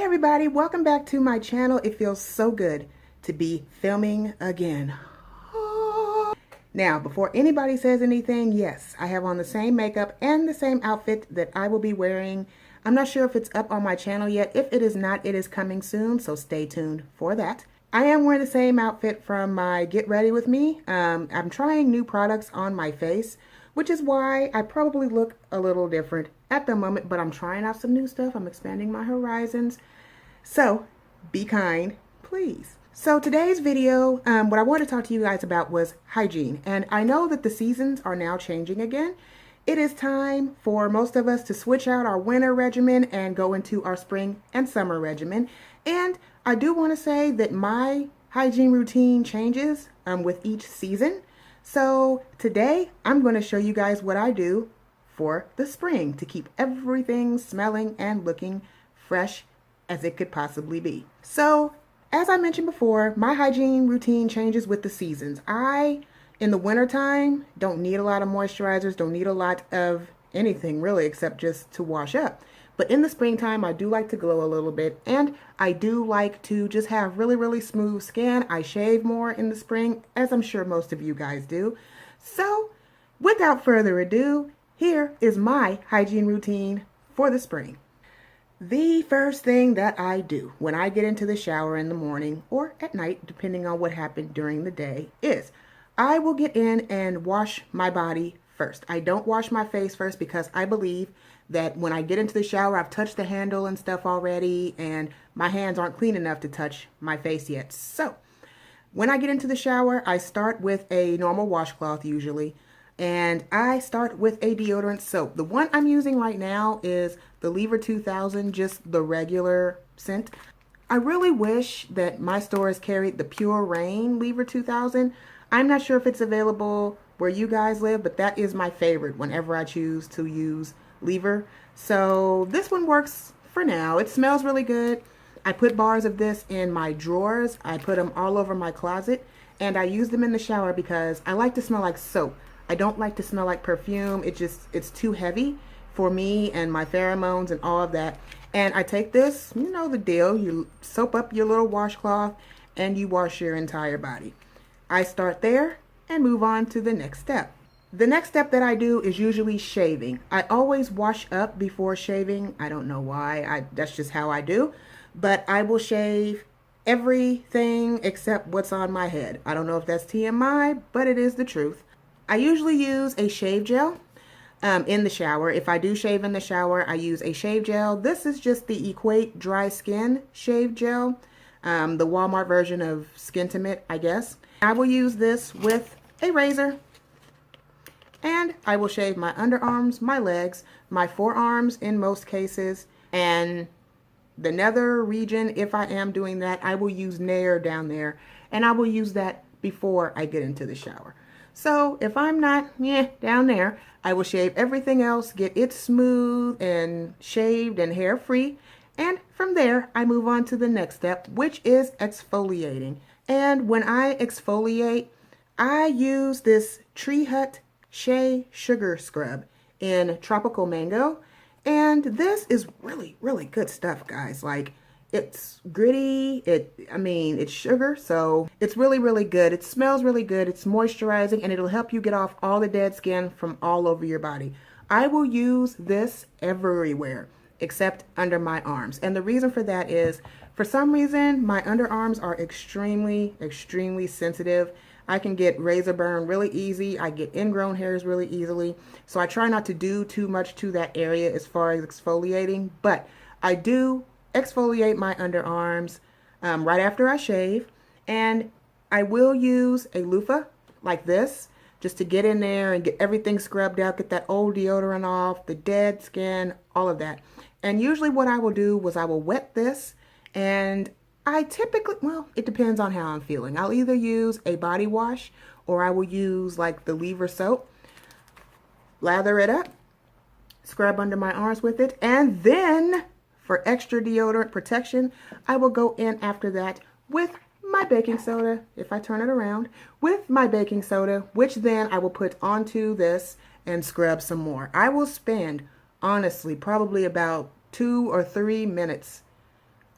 Everybody, welcome back to my channel. It feels so good to be filming again. Now, before anybody says anything, yes, I have on the same makeup and the same outfit that I will be wearing. I'm not sure if it's up on my channel yet. If it is not, it is coming soon, so stay tuned for that. I am wearing the same outfit from my Get Ready With Me. I'm trying new products on my face, which is why I probably look a little different at the moment, but I'm trying out some new stuff. I'm expanding my horizons. So be kind, please. So today's video, what I wanted to talk to you guys about was hygiene. And I know that the seasons are now changing again. It is time for most of us to switch out our winter regimen and go into our spring and summer regimen. And I do want to say that my hygiene routine changes with each season. So today I'm going to show you guys what I do for the spring to keep everything smelling and looking fresh as it could possibly be. So, as I mentioned before, my hygiene routine changes with the seasons. In the wintertime, don't need a lot of moisturizers, don't need a lot of anything really except just to wash up. But in the springtime, I do like to glow a little bit, and I do like to just have really, really smooth skin. I shave more in the spring, as I'm sure most of you guys do. So, without further ado, here is my hygiene routine for the spring. The first thing that I do when I get into the shower in the morning or at night, depending on what happened during the day, is I will get in and wash my body first. I don't wash my face first because I believe that when I get into the shower, I've touched the handle and stuff already, and my hands aren't clean enough to touch my face yet. So when I get into the shower, I start with a normal washcloth usually. And I start with a deodorant soap. The one I'm using right now is the Lever 2000, just the regular scent. I really wish that my stores carried the Pure Rain Lever 2000. I'm not sure if it's available where you guys live, but that is my favorite whenever I choose to use Lever. So this one works for now. It smells really good. I put bars of this in my drawers. I put them all over my closet, and I use them in the shower because I like to smell like soap. I don't like to smell like perfume. It's too heavy for me and my pheromones and all of that. And I take this, you know the deal, you soap up your little washcloth and you wash your entire body. I start there and move on to the next step. The next step that I do is usually shaving. I always wash up before shaving. I don't know why, that's just how I do. But I will shave everything except what's on my head. I don't know if that's TMI, but it is the truth. I usually use a shave gel in the shower. If I do shave in the shower, I use a shave gel. This is just the Equate Dry Skin Shave Gel, the Walmart version of Skintimate, I guess. I will use this with a razor, and I will shave my underarms, my legs, my forearms in most cases, and the nether region. If I am doing that, I will use Nair down there, and I will use that before I get into the shower. So if I'm not down there, I will shave everything else, get it smooth and shaved and hair free. And from there, I move on to the next step, which is exfoliating. And when I exfoliate, I use this Tree Hut Shea Sugar Scrub in Tropical Mango. And this is really, really good stuff, guys. Like, it's gritty, it's sugar, so it's really, really good. It smells really good, it's moisturizing, and it'll help you get off all the dead skin from all over your body. I will use this everywhere except under my arms. And the reason for that is, for some reason, my underarms are extremely, extremely sensitive. I can get razor burn really easy. I get ingrown hairs really easily. So I try not to do too much to that area as far as exfoliating, but I do exfoliate my underarms right after I shave, and I will use a loofah like this just to get in there and get everything scrubbed out, get that old deodorant off, the dead skin, all of that. And usually what I will do is I will wet this, and I typically, well, it depends on how I'm feeling. I'll either use a body wash or I will use like the Lever soap, lather it up, scrub under my arms with it, and then for extra deodorant protection, I will go in after that with my baking soda, if I turn it around, with my baking soda, which then I will put onto this and scrub some more. I will spend, honestly, probably about 2 or 3 minutes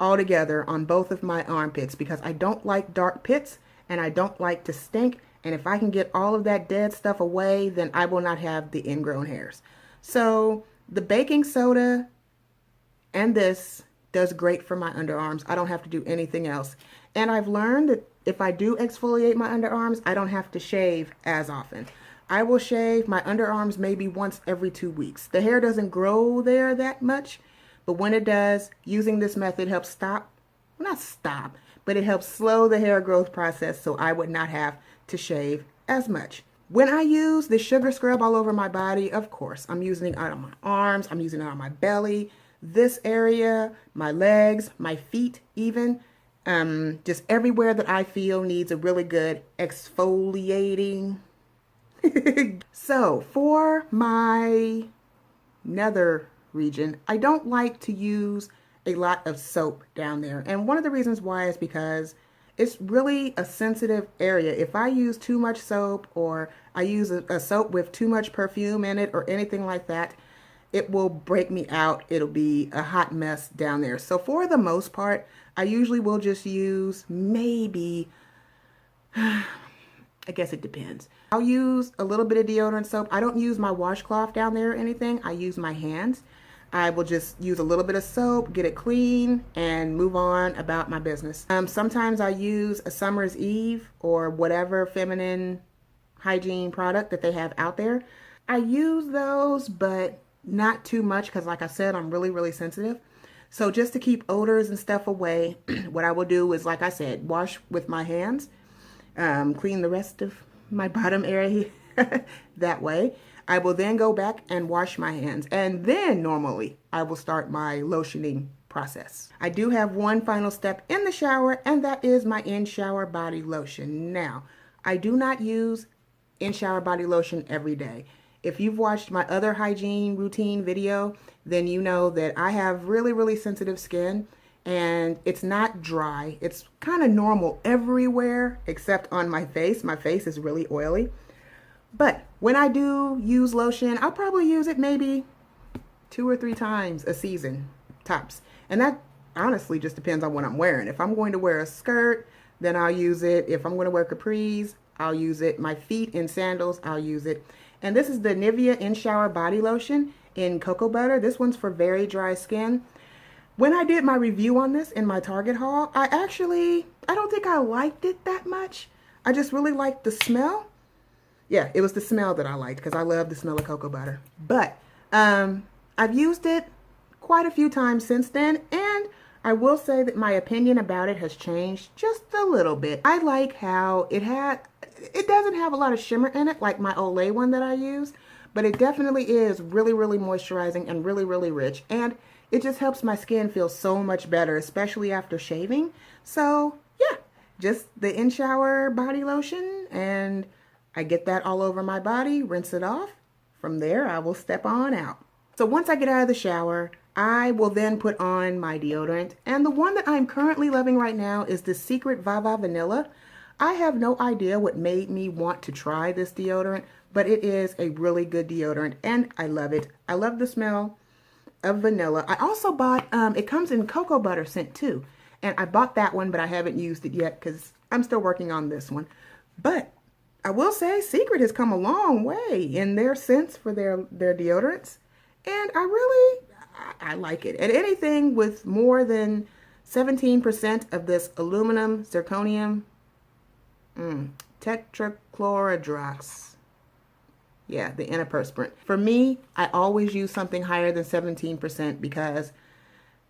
all together on both of my armpits because I don't like dark pits and I don't like to stink. And if I can get all of that dead stuff away, then I will not have the ingrown hairs. So the baking soda and this does great for my underarms. I don't have to do anything else. And I've learned that if I do exfoliate my underarms, I don't have to shave as often. I will shave my underarms maybe once every 2 weeks. The hair doesn't grow there that much, but when it does, using this method helps not stop, but it helps slow the hair growth process so I would not have to shave as much. When I use the sugar scrub all over my body, of course, I'm using it on my arms, I'm using it on my belly, this area, my legs, my feet even. Just everywhere that I feel needs a really good exfoliating. So for my nether region, I don't like to use a lot of soap down there. And one of the reasons why is because it's really a sensitive area. If I use too much soap or I use a soap with too much perfume in it or anything like that, it will break me out. It'll be a hot mess down there. So for the most part, I usually will just use maybe, I guess it depends. I'll use a little bit of deodorant soap. I don't use my washcloth down there or anything. I use my hands. I will just use a little bit of soap, get it clean, and move on about my business. Sometimes I use a Summer's Eve or whatever feminine hygiene product that they have out there. I use those, but not too much because like I said, I'm really, really sensitive. So just to keep odors and stuff away, what I will do is, like I said, wash with my hands, clean the rest of my bottom area that way. I will then go back and wash my hands, and then normally I will start my lotioning process. I do have one final step in the shower, and that is my in-shower body lotion. Now, I do not use in-shower body lotion every day. If you've watched my other hygiene routine video, then you know that I have really, really sensitive skin, and it's not dry. It's kind of normal everywhere except on my face. My face is really oily. But when I do use lotion, I'll probably use it maybe 2 or 3 times a season, tops. And that honestly just depends on what I'm wearing. If I'm going to wear a skirt, then I'll use it. If I'm going to wear capris, I'll use it. My feet in sandals, I'll use it. And this is the Nivea In-Shower Body Lotion in cocoa butter. This one's for very dry skin. When I did my review on this in my Target haul, I don't think I liked it that much. I just really liked the smell. Yeah, it was the smell that I liked because I love the smell of cocoa butter. But I've used it quite a few times since then, and I will say that my opinion about it has changed just a little bit. I like how it doesn't have a lot of shimmer in it like my Olay one that I use, but it definitely is really, really moisturizing and really, really rich. And it just helps my skin feel so much better, especially after shaving. So yeah, just the in-shower body lotion, and I get that all over my body, rinse it off. From there, I will step on out. So once I get out of the shower, I will then put on my deodorant. And the one that I'm currently loving right now is the Secret Vava Vanilla. I have no idea what made me want to try this deodorant, but it is a really good deodorant and I love it. I love the smell of vanilla. I also bought, it comes in cocoa butter scent too. And I bought that one, but I haven't used it yet because I'm still working on this one. But I will say Secret has come a long way in their scents for their deodorants. And I like it. And anything with more than 17% of this aluminum zirconium tetrachlorodrox. Yeah, the antiperspirant. For me, I always use something higher than 17% because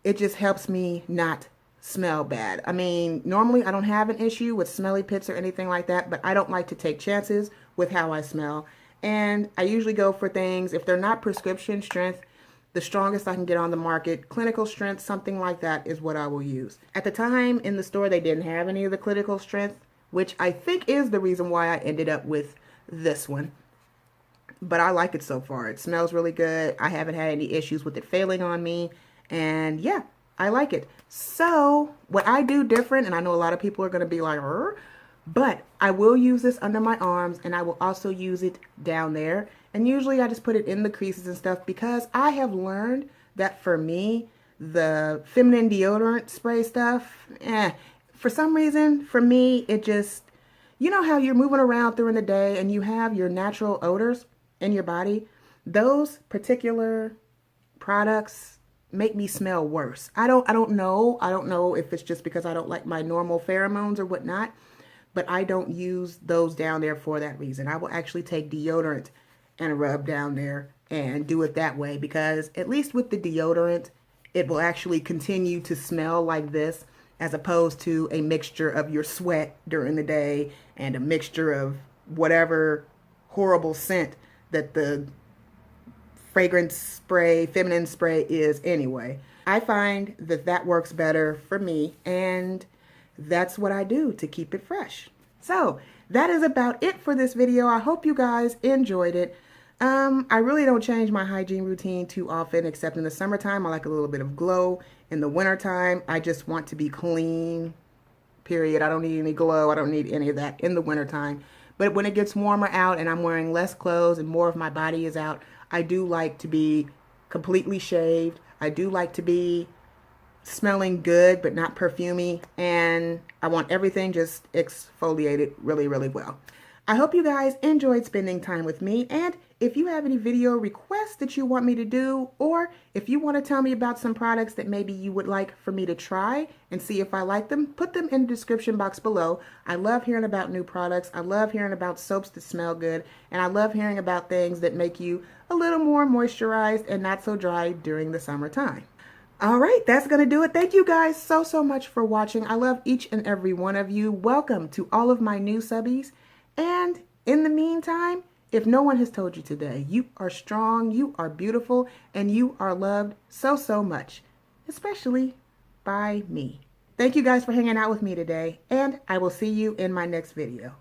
it just helps me not smell bad. I mean, normally I don't have an issue with smelly pits or anything like that, but I don't like to take chances with how I smell. And I usually go for things, if they're not prescription strength, the strongest I can get on the market, clinical strength, something like that is what I will use. At the time in the store, they didn't have any of the clinical strength, which I think is the reason why I ended up with this one. But I like it so far. It smells really good. I haven't had any issues with it failing on me. And yeah, I like it. So what I do different, and I know a lot of people are going to be like, but I will use this under my arms and I will also use it down there. And usually I just put it in the creases and stuff because I have learned that for me, The feminine deodorant spray stuff, for some reason, for me, it just, you know how you're moving around during the day and you have your natural odors in your body? Those particular products make me smell worse. I don't know. I don't know if it's just because I don't like my normal pheromones or whatnot, but I don't use those down there for that reason. I will actually take deodorant and rub down there and do it that way, because at least with the deodorant, it will actually continue to smell like this, as opposed to a mixture of your sweat during the day and a mixture of whatever horrible scent that the fragrance spray, feminine spray is anyway. I find that that works better for me, and that's what I do to keep it fresh. So that is about it for this video. I hope you guys enjoyed it. I really don't change my hygiene routine too often, except in the summertime. I like a little bit of glow. In the wintertime, I just want to be clean, period. I don't need any glow. I don't need any of that in the wintertime. But when it gets warmer out and I'm wearing less clothes and more of my body is out, I do like to be completely shaved. I do like to be smelling good but not perfumey, and I want everything just exfoliated really, really well. I hope you guys enjoyed spending time with me, and if you have any video requests that you want me to do, or if you want to tell me about some products that maybe you would like for me to try and see if I like them, put them in the description box below. I love hearing about new products. I love hearing about soaps that smell good, and I love hearing about things that make you a little more moisturized and not so dry during the summertime. All right, that's going to do it. Thank you guys so much for watching. I love each and every one of you. Welcome to all of my new subbies. And in the meantime, if no one has told you today, you are strong, you are beautiful, and you are loved so much, especially by me. Thank you guys for hanging out with me today, and I will see you in my next video.